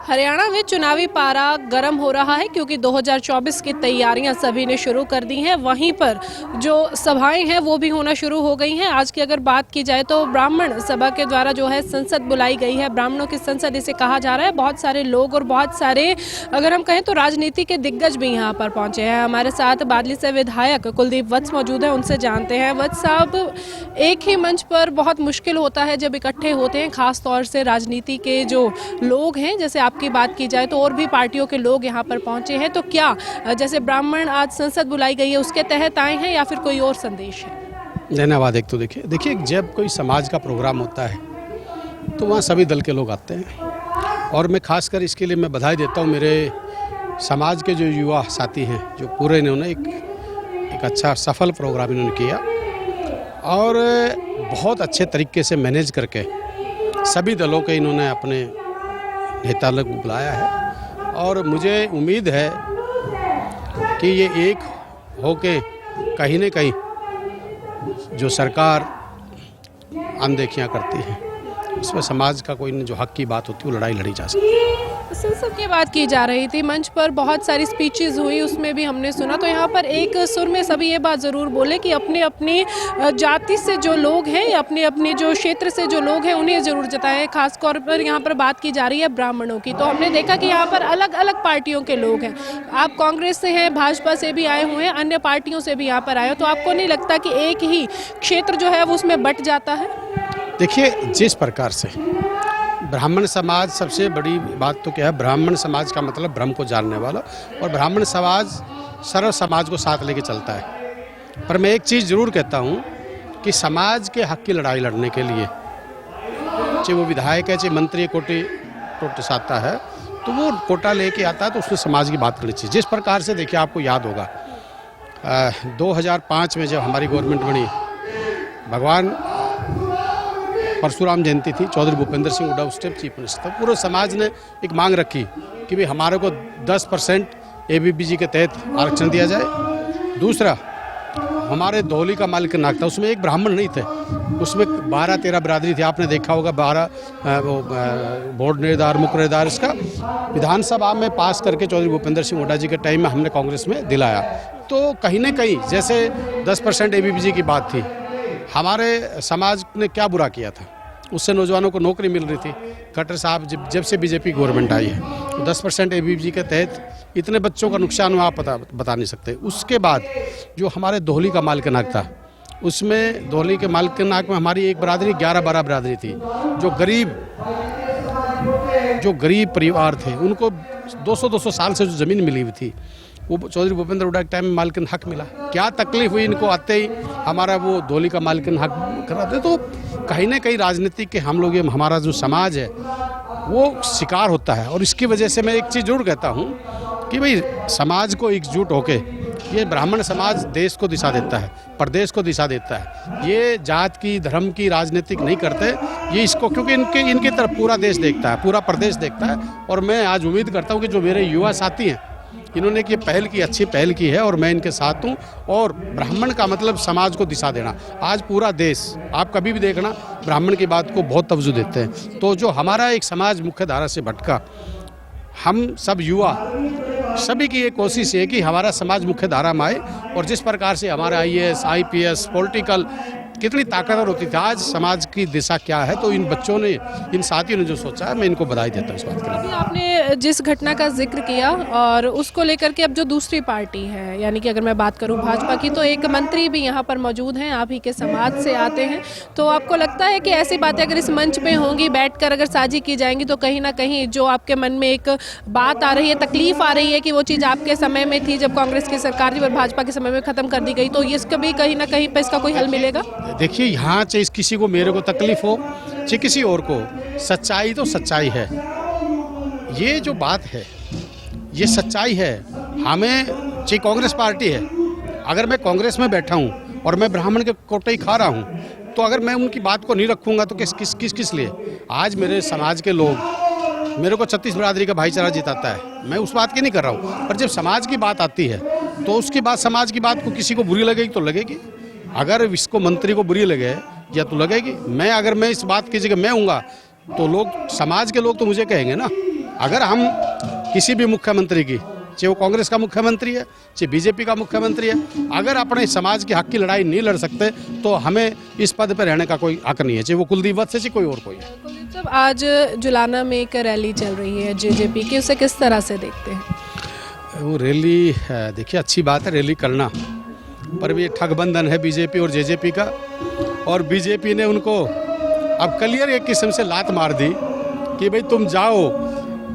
हरियाणा में चुनावी पारा गर्म हो रहा है क्योंकि 2024 की तैयारियां सभी ने शुरू कर दी हैं। वहीं पर जो सभाएं हैं वो भी होना शुरू हो गई हैं। आज की अगर बात की जाए तो ब्राह्मण सभा के द्वारा जो है संसद बुलाई गई है। ब्राह्मणों की संसद इसे कहा जा रहा है। बहुत सारे लोग और बहुत सारे अगर हम कहें तो राजनीति के दिग्गज भी यहाँ पर पहुंचे हैं। हमारे साथ बादली से विधायक कुलदीप वत्स मौजूद हैं, उनसे जानते हैं। वत्स साहब, एक ही मंच पर बहुत मुश्किल होता है जब इकट्ठे होते हैं, खास तौर से राजनीति के जो लोग हैं। जैसे आपकी बात की जाए तो और भी पार्टियों के लोग यहाँ पर पहुंचे हैं, तो क्या जैसे ब्राह्मण आज संसद बुलाई गई है उसके तहत आए हैं या फिर कोई और संदेश है? धन्यवाद। एक तो देखिए जब कोई समाज का प्रोग्राम होता है तो वहाँ सभी दल के लोग आते हैं और मैं खासकर इसके लिए मैं बधाई देता हूँ मेरे समाज के जो युवा साथी हैं, जो पूरे इन्होंने एक अच्छा सफल प्रोग्राम इन्होंने किया और बहुत अच्छे तरीके से मैनेज करके सभी दलों के इन्होंने अपने नेता लोग बुलाया है। और मुझे उम्मीद है कि ये एक होके कहीं न कहीं जो सरकार अनदेखियां करती है उसमें समाज का कोई जो हक की बात होती है वो लड़ाई लड़ी जा सकती है। संसद की बात की जा रही थी, मंच पर बहुत सारी स्पीचेस हुई, उसमें भी हमने सुना। तो यहाँ पर एक सुर में सभी ये बात ज़रूर बोले कि अपनी अपनी जाति से जो लोग हैं या अपने अपने जो क्षेत्र से जो लोग हैं उन्हें ज़रूर जताएं। खास तौर पर यहाँ पर बात की जा रही है ब्राह्मणों की। तो हमने देखा कि यहाँ पर अलग अलग पार्टियों के लोग हैं। आप कांग्रेस से हैं, भाजपा से भी आए हुए हैं, अन्य पार्टियों से भी यहाँ पर आए हो। तो आपको नहीं लगता कि एक ही क्षेत्र जो है वो उसमें बट जाता है? देखिए, जिस प्रकार से ब्राह्मण समाज, सबसे बड़ी बात तो क्या है, ब्राह्मण समाज का मतलब ब्रह्म को जानने वाला, और ब्राह्मण समाज सर्व समाज को साथ लेके चलता है। पर मैं एक चीज़ ज़रूर कहता हूँ कि समाज के हक की लड़ाई लड़ने के लिए चाहे वो विधायक है, चाहे मंत्री कोटे से आता है, तो वो कोटा लेके आता है तो उसमें समाज की बात करनी चाहिए। जिस प्रकार से देखिए, आपको याद होगा 2005 में जब हमारी गवर्नमेंट बनी, भगवान परशुराम जयंती थी, चौधरी भूपेंद्र सिंह हुड्डा उस टाइम चीफ मिनिस्टर, पूरे समाज ने एक मांग रखी कि भाई हमारे को 10% ABBG के तहत आरक्षण दिया जाए। दूसरा, हमारे धौली का मालिक नाग था, उसमें एक ब्राह्मण नहीं थे, उसमें 12-13 बिरादरी थी। आपने देखा होगा 12 बोर्ड निर्धार, मुख्य निर्धार, इसका विधानसभा में पास करके चौधरी भूपेंद्र सिंह हुड्डा जी के टाइम में हमने कांग्रेस में दिलाया। तो कहीं न कहीं जैसे 10% ABBG की बात थी, हमारे समाज ने क्या बुरा किया था, उससे नौजवानों को नौकरी मिल रही थी। खट्टर साहब जब से बीजेपी गवर्नमेंट आई है तो 10% ABBG के तहत इतने बच्चों का नुकसान हुआ, आप बता नहीं सकते। उसके बाद जो हमारे दोहली का मालिकनाक था, उसमें दोहली के मालिकनाक में हमारी एक बरादरी 11-12 बिरादरी थी। जो गरीब परिवार थे उनको 200-200 साल से जो ज़मीन मिली हुई थी, वो चौधरी भूपेंद्र हुड्डा के टाइम में मालिकन हक मिला। क्या तकलीफ हुई इनको आते ही हमारा वो धौली का मालिकन हक कराते। तो कहीं ना कहीं राजनीति के हम लोग, हमारा जो समाज है वो शिकार होता है। और इसकी वजह से मैं एक चीज़ जरूर कहता हूँ कि भाई समाज को एकजुट होके, ये ब्राह्मण समाज देश को दिशा देता है, प्रदेश को दिशा देता है। ये जात की, धर्म की राजनीतिक नहीं करते ये इसको, क्योंकि इनकी तरफ पूरा देश देखता है, पूरा प्रदेश देखता है। और मैं आज उम्मीद करता हूँ कि जो मेरे युवा साथी हैं, इन्होंने ये पहल की, अच्छी पहल की है और मैं इनके साथ हूँ। और ब्राह्मण का मतलब समाज को दिशा देना। आज पूरा देश, आप कभी भी देखना, ब्राह्मण की बात को बहुत तवज्जो देते हैं। तो जो हमारा एक समाज मुख्य धारा से भटका, हम सब युवा सभी की ये कोशिश है कि हमारा समाज मुख्य धारा में आए। और जिस प्रकार से हमारा IAS, IPS, पॉलिटिकल कितनी ताकतवर होती थी, आज समाज की दिशा क्या है, तो इन बच्चों ने, इन साथियों ने जो सोचा है, मैं इनको बधाई देता हूँ इस बात के लिए। आपने जिस घटना का जिक्र किया और उसको लेकर के अब जो दूसरी पार्टी है, यानी कि अगर मैं बात करूं भाजपा की, तो एक मंत्री भी यहाँ पर मौजूद हैं, आप ही के समाज से आते हैं। तो आपको लगता है कि ऐसी बातें अगर इस मंच पे होंगी, बैठकर अगर साझी की जाएंगी, तो कहीं ना कहीं जो आपके मन में एक बात आ रही है, तकलीफ आ रही है कि वो चीज़ आपके समय में थी जब कांग्रेस की सरकार थी और भाजपा के समय में ख़त्म कर दी गई, तो इसका भी कहीं ना कहीं पर इसका कोई हल मिलेगा? देखिए, यहाँ चाहे किसी को, मेरे को तकलीफ हो, चाहे किसी और को, सच्चाई तो सच्चाई है। ये जो बात है ये सच्चाई है। हमें, चाहे कांग्रेस पार्टी है, अगर मैं कांग्रेस में बैठा हूँ और मैं ब्राह्मण के कोटे ही खा रहा हूँ, तो अगर मैं उनकी बात को नहीं रखूँगा तो किस लिए? आज मेरे समाज के लोग, मेरे को 36 बिरादरी का भाईचारा जिताता है, मैं उस बात की नहीं कर रहा हूँ। पर जब समाज की बात आती है तो उसकी बात, समाज की बात को किसी को बुरी लगेगी तो लगेगी। अगर इसको मंत्री को बुरी लगे या तो लगेगी। मैं इस बात की जगह मैं हूँगा तो लोग, समाज के लोग तो मुझे कहेंगे ना अगर हम किसी भी मुख्यमंत्री की, चाहे वो कांग्रेस का मुख्यमंत्री है, चाहे बीजेपी का मुख्यमंत्री है, अगर अपने समाज के हक की लड़ाई नहीं लड़ सकते तो हमें इस पद पर रहने का कोई हक नहीं है, चाहे वो कुलदीप वत्स से, चाहे कोई और कोई है। कुलदीप साहब, आज जुलाना में एक रैली चल रही है जेजेपी की, उसे किस तरह से देखते हैं? वो रैली, देखिए अच्छी बात है रैली करना, पर ये ठगबंधन है बीजेपी और जेजेपी का, और बीजेपी ने उनको अब क्लियर एक किस्म से लात मार दी कि भाई तुम जाओ,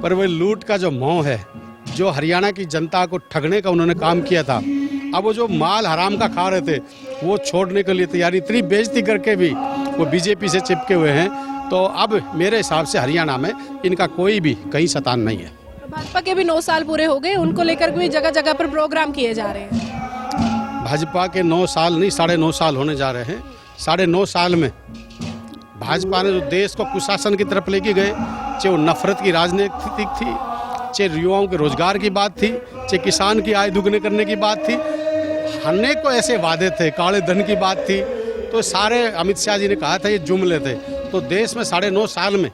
पर वह लूट का जो मोह है, जो हरियाणा की जनता को ठगने का उन्होंने काम किया था, अब वो जो माल हराम का खा रहे थे वो छोड़ने के लिए तैयारी, इतनी बेइज्जती करके भी वो बीजेपी से चिपके हुए हैं। तो अब मेरे हिसाब से हरियाणा में इनका कोई भी कहीं शतान नहीं है। भाजपा के भी 9 साल पूरे हो गए, उनको लेकर भी जगह जगह पर प्रोग्राम किए जा रहे हैं। भाजपा के 9 साल नहीं, 9.5 साल होने जा रहे हैं। 9.5 साल में भाजपा ने जो देश को कुशासन की तरफ लेके गए, चाहे वो नफरत की राजनीति थी, चाहे युवाओं के रोजगार की बात थी, चाहे किसान की आय दुगने करने की बात थी, अनेकों ऐसे वादे थे, काले धन की बात थी, तो सारे अमित शाह जी ने कहा था ये जुमले थे। तो देश में 9.5 साल में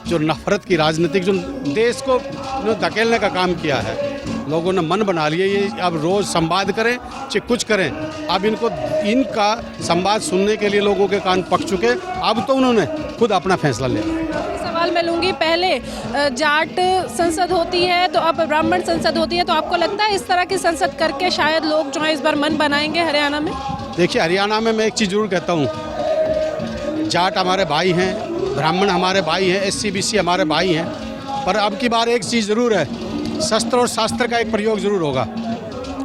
जो नफरत की राजनीतिक जो देश को धकेलने का काम किया है, लोगों ने मन बना लिया ये अब रोज़ संवाद करें चाहे कुछ करें, अब इनका संवाद सुनने के लिए लोगों के कान पक चुके। अब तो उन्होंने खुद अपना फैसला लिया। सवाल मैं लूँगी, पहले जाट संसद होती है तो अब ब्राह्मण संसद होती है, तो आपको लगता है इस तरह की संसद करके शायद लोग जो है इस बार मन बनाएंगे हरियाणा में? देखिए हरियाणा में मैं एक चीज़ जरूर कहता हूँ, जाट हमारे भाई हैं, ब्राह्मण हमारे भाई हैं, SC BC हमारे भाई हैं, पर अब की बार एक चीज़ ज़रूर है, शस्त्र और शास्त्र का एक प्रयोग ज़रूर होगा।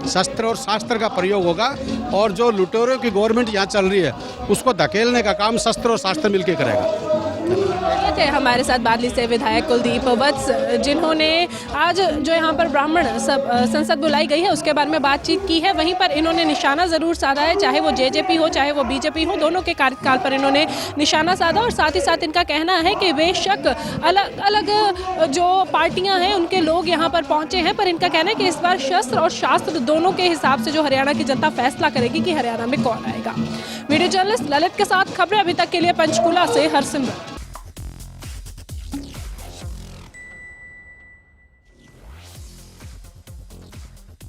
शस्त्र और शास्त्र का प्रयोग होगा, और जो लुटेरों की गवर्नमेंट यहाँ चल रही है उसको धकेलने का काम शस्त्र और शास्त्र मिलकर करेगा। ये थे हमारे साथ बादली से विधायक कुलदीप वत्स, जिन्होंने आज जो यहाँ पर ब्राह्मण संसद बुलाई गई है उसके बारे में बातचीत की है। वहीं पर इन्होंने निशाना ज़रूर साधा है, चाहे वो जेजेपी हो चाहे वो बीजेपी हो, दोनों के कार्यकाल पर इन्होंने निशाना साधा, और साथ ही साथ इनका कहना है कि बेशक अलग अलग जो पार्टियां हैं उनके लोग यहाँ पर पहुँचे हैं, पर इनका कहना है कि इस बार शस्त्र और शास्त्र दोनों के हिसाब से जो हरियाणा की जनता फैसला करेगी कि हरियाणा में कौन आएगा। वीडियो जर्नलिस्ट ललित के साथ खबरें अभी तक के लिए पंचकूला से हरसिमरत।